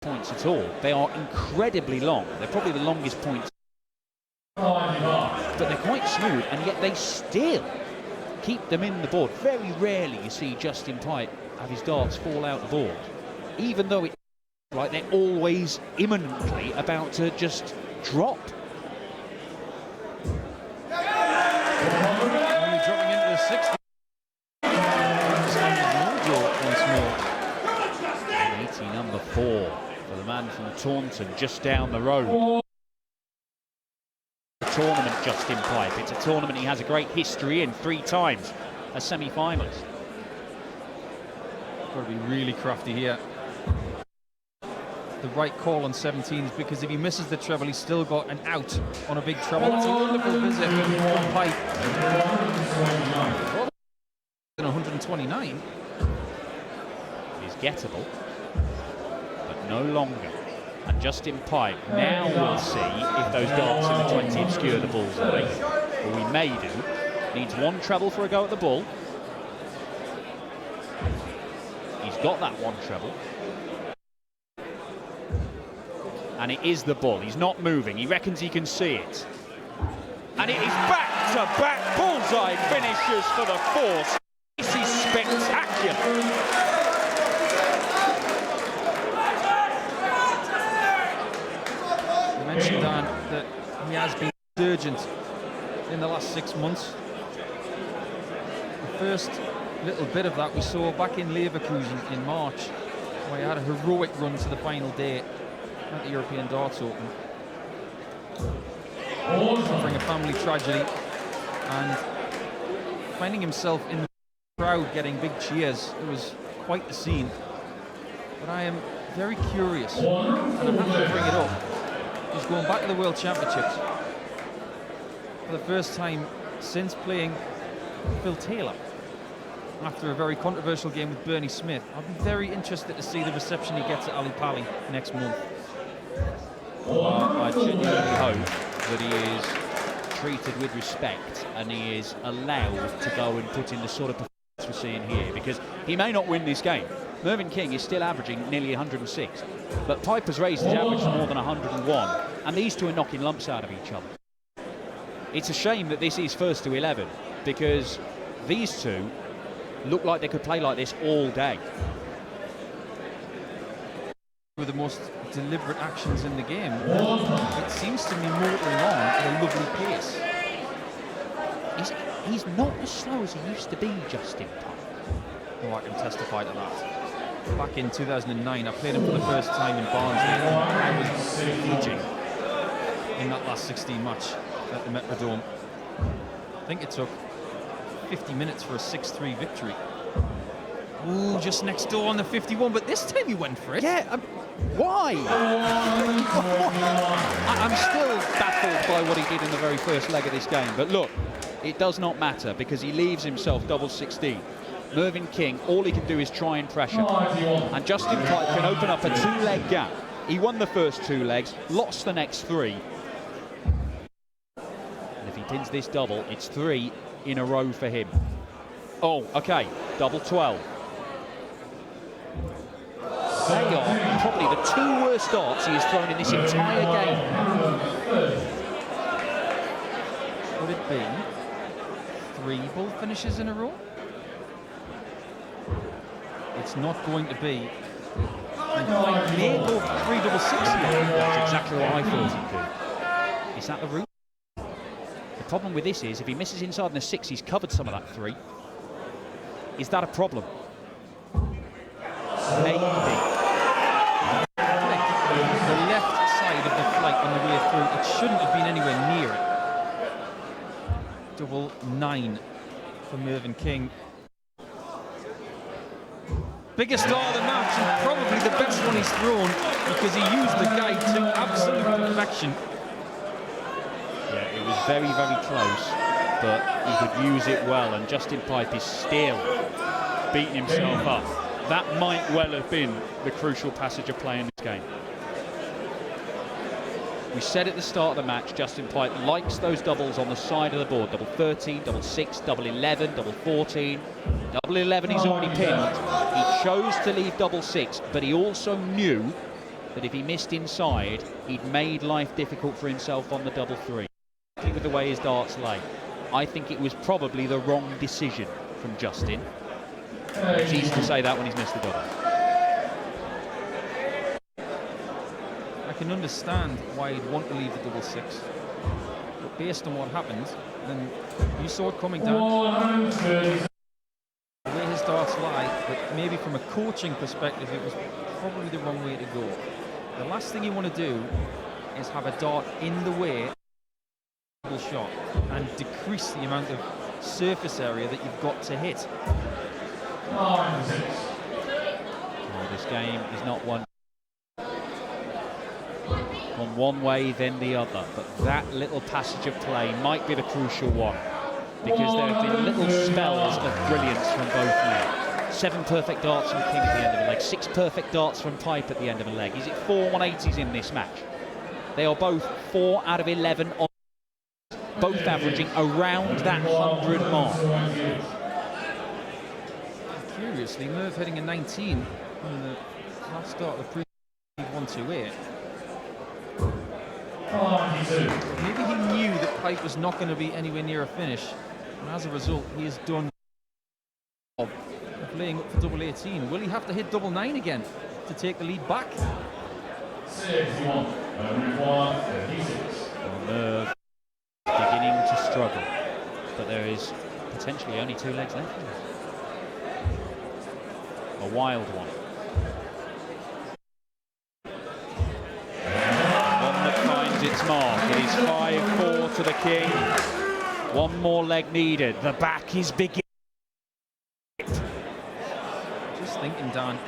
points at all. They are incredibly long. They're probably the longest points, but they're quite smooth, and yet they still keep them in the board. Very rarely you see Justin Pipe have his darts fall out the board, even though it's like they're always imminently about to just drop. Only dropping into the 60. Once more. 80 number 4 for the man from Taunton, just down the road. The tournament, Justin Pipe. It's a tournament he has a great history in, 3 times as semi-finalist. Got to be really crafty here. The right call on 17s, because if he misses the treble, he's still got an out on a big treble. That's a wonderful visit from Pipe. 129 is gettable, but no longer. And Justin Pipe now will see if those darts in the 20 obscure the bullseye, or we may do. Needs 1 treble for a go at the ball. He's got that 1 treble. And it is the ball. He's not moving. He reckons he can see it. And it is back-to-back bullseye finishes for the force. This is spectacular. You mentioned, Dan, that he has been urgent in the last 6 months. The first little bit of that we saw back in Leverkusen in March, where he had a heroic run to the final day at the European Darts Open, suffering a family tragedy and finding himself in the crowd getting big cheers. It was quite the scene. But I am very curious, and I'm happy to bring it up. He's going back to the World Championships for the first time since playing Phil Taylor after a very controversial game with Bernie Smith. I'll be very interested to see the reception he gets at Ali Pali next month. I genuinely hope that he is treated with respect and he is allowed to go and put in the sort of performance we're seeing here, because he may not win this game. Mervyn King is still averaging nearly 106, but Piper's raised his average to more than 101, and these two are knocking lumps out of each other. It's a shame that this is first to 11, because these two look like they could play like this all day. With the most deliberate actions in the game, it seems to be motoring on at a lovely pace. He's not as slow as he used to be, Justin Pipe. Oh, I can testify to that. Back in 2009, I played him for the first time in Barnsley. I was teaching in that last 16 match at the Metrodome. I think it took 50 minutes for a 6-3 victory. Ooh, just next door on the 51, but this time he went for it. Yeah, why? I'm still baffled by what he did in the very first leg of this game. But look, it does not matter, because he leaves himself double 16. Mervyn King, all he can do is try and pressure. And Justin Pipe can open up a 2-leg gap. He won the first 2 legs, lost the next 3. And if he pins this double, it's 3 in a row for him. Oh, okay, double 12. They are probably the 2 worst darts he has thrown in this entire game. Would it be 3 bull finishes in a row? It's not going to be. And Pipe may go for 3 double 6 here. That's exactly what I thought he could. Is that the route? The problem with this is, if he misses inside the 6, he's covered some of that 3. Is that a problem? Maybe. The left side of the flight on the way through, it shouldn't have been anywhere near it. Double 9 for Mervyn King. Biggest star of the match, and probably the best one he's thrown, because he used the guide to absolute perfection. Yeah, it was very, very close, but he could use it well, and Justin Pipe is still beating himself up. That might well have been the crucial passage of play in this game. We said at the start of the match, Justin Pipe likes those doubles on the side of the board. Double 13, double 6, double 11, double 14. Double 11 he's already pinned. He chose to leave double 6, but he also knew that if he missed inside, he'd made life difficult for himself on the double three. With the way his darts lay, I think it was probably the wrong decision from Justin. It's easy to say that when he's missed the double. I can understand why he'd want to leave the double six, but based on what happened, then you saw it coming down. The way his darts lie, but maybe from a coaching perspective, it was probably the wrong way to go. The last thing you want to do is have a dart in the way of a double shot and decrease the amount of surface area that you've got to hit. Well, this game is not one way then the other, but that little passage of play might be the crucial one, because there have been little spells of brilliance from both men. 7 perfect darts from King at the end of a leg, 6 perfect darts from Pipe at the end of a leg. Is it 4 180s in this match? They are both 4 out of 11 on, both averaging around that 100 mark. Curiously, Merv hitting a 19 in the last start of the pre-128. Maybe he knew that Pipe was not going to be anywhere near a finish, and as a result, he has done of laying up for double 18. Will he have to hit double 9 again to take the lead back? 61, Merv beginning to struggle, but there is potentially only 2 legs left. A wild one. Its mark. It is 5-4 to the King. 1 more leg needed. The back is beginning. Just thinking, Dan.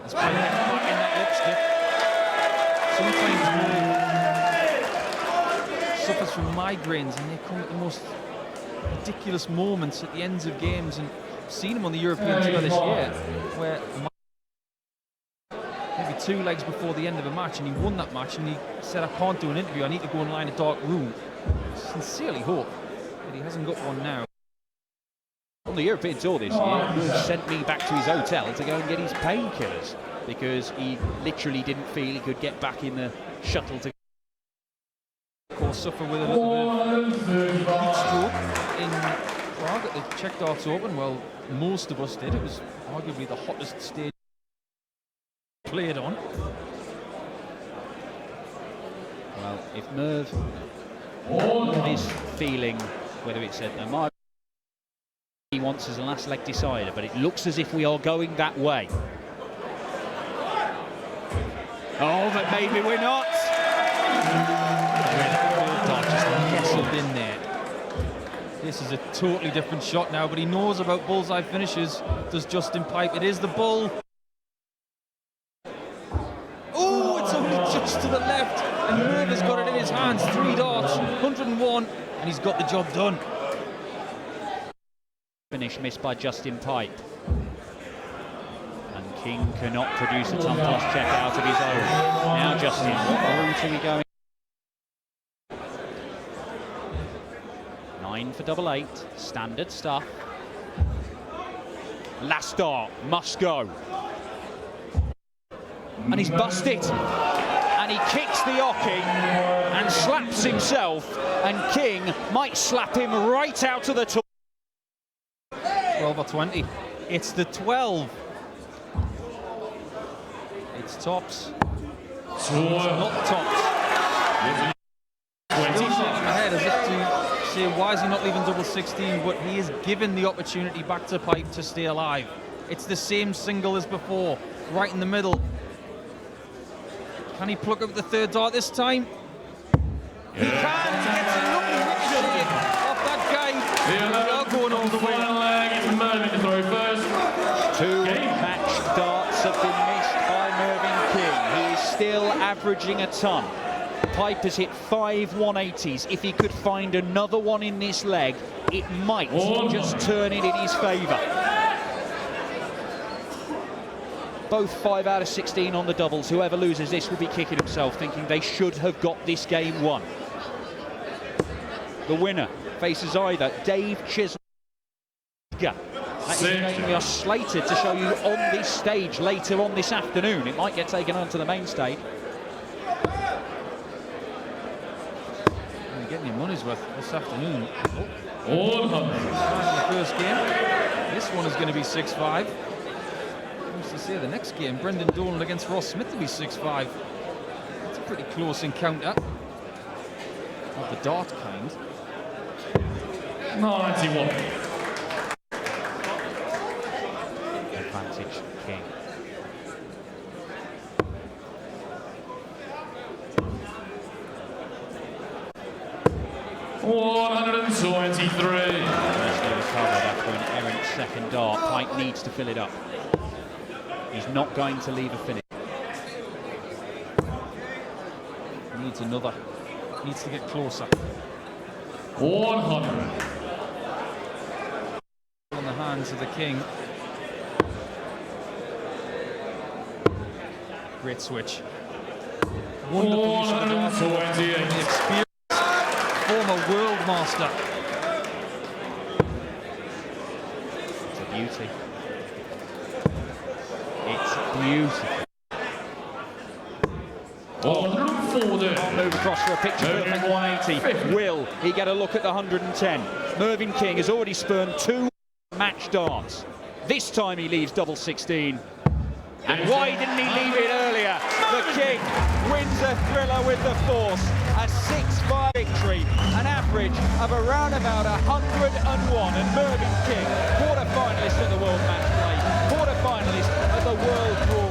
As Pipe gets back in that lipstick, sometimes suffers from migraines, and they come at the most ridiculous moments at the ends of games. And I've seen him on the European Tour this year, where maybe 2 legs before the end of a match, and he won that match, and he said, I can't do an interview, I need to go and lie in a dark room. Sincerely hope that he hasn't got one now. On the European Tour this year, he sent me back to his hotel to go and get his painkillers, because he literally didn't feel he could get back in the shuttle to... Of course, suffer with a little bit of heat stroke in Prague at the Czech Darts Open. Well, most of us did. It was arguably the hottest stage played on. Well, if Merv is feeling, whether it's a mark he wants as a last leg decider, but it looks as if we are going that way. Oh, but maybe we're not. Just nestled in there. This is a totally different shot now, but he knows about bullseye finishes. Does Justin Pipe? It is the bull. Oh, it's only just to the left, and Merv has got it in his hands. 3 darts, 101, and he's got the job done. Finish missed by Justin Pipe. And King cannot produce a ton plus check out of his own. Now Justin, what route are we going? 9 for double 8, standard stuff. Last dart, must go. And he's busted. And he kicks the Ocky and slaps himself, and King might slap him right out of the tour. 12 or 20. It's the 12. It's tops. It's not tops. Still shaking my head as if to say, why is he not leaving double 16? But he is given the opportunity back to Pipe to stay alive. It's the same single as before, right in the middle. Can he pluck up the 3rd dart this time? He can. He gets a lovely ricochet off that guy. We are going all the way. 2 match darts have been missed by Mervyn King. He is still averaging a ton. Pipe has hit 5 180s. If he could find another one in this leg, it might just turn it in his favour. Both 5 out of 16 on the doubles. Whoever loses this will be kicking himself, thinking they should have got this game won. The winner faces either Dave Chisholm That is a game we are slated to show you on this stage later on this afternoon. It might get taken onto the main stage. You're getting your money's worth this afternoon. All The first game. This one is going to be 6-5. Who's to say the next game, Brendan Dolan against Ross Smith, will be 6-5. That's a pretty close encounter. Of the dart kind. 91. Advantage King. $123. Nicely recovered after an errant second dart. Pike needs to fill it up. He's not going to leave a finish. Needs another. Needs to get closer. 100. On the hands of the King. Great switch. Wonderful use of the dart. 128. Experienced former world master. It's a beauty. It's beautiful. 140. Move across for a picture perfect 180. Will he get a look at the 110? Mervyn King has already spurned 2 match darts. This time he leaves double 16. And why didn't he leave it earlier? The King wins a thriller with the force. A 6-5 victory, an average of around about 101. And Mervyn King, quarter-finalist at the World Match Play, quarter-finalist at the World Draw.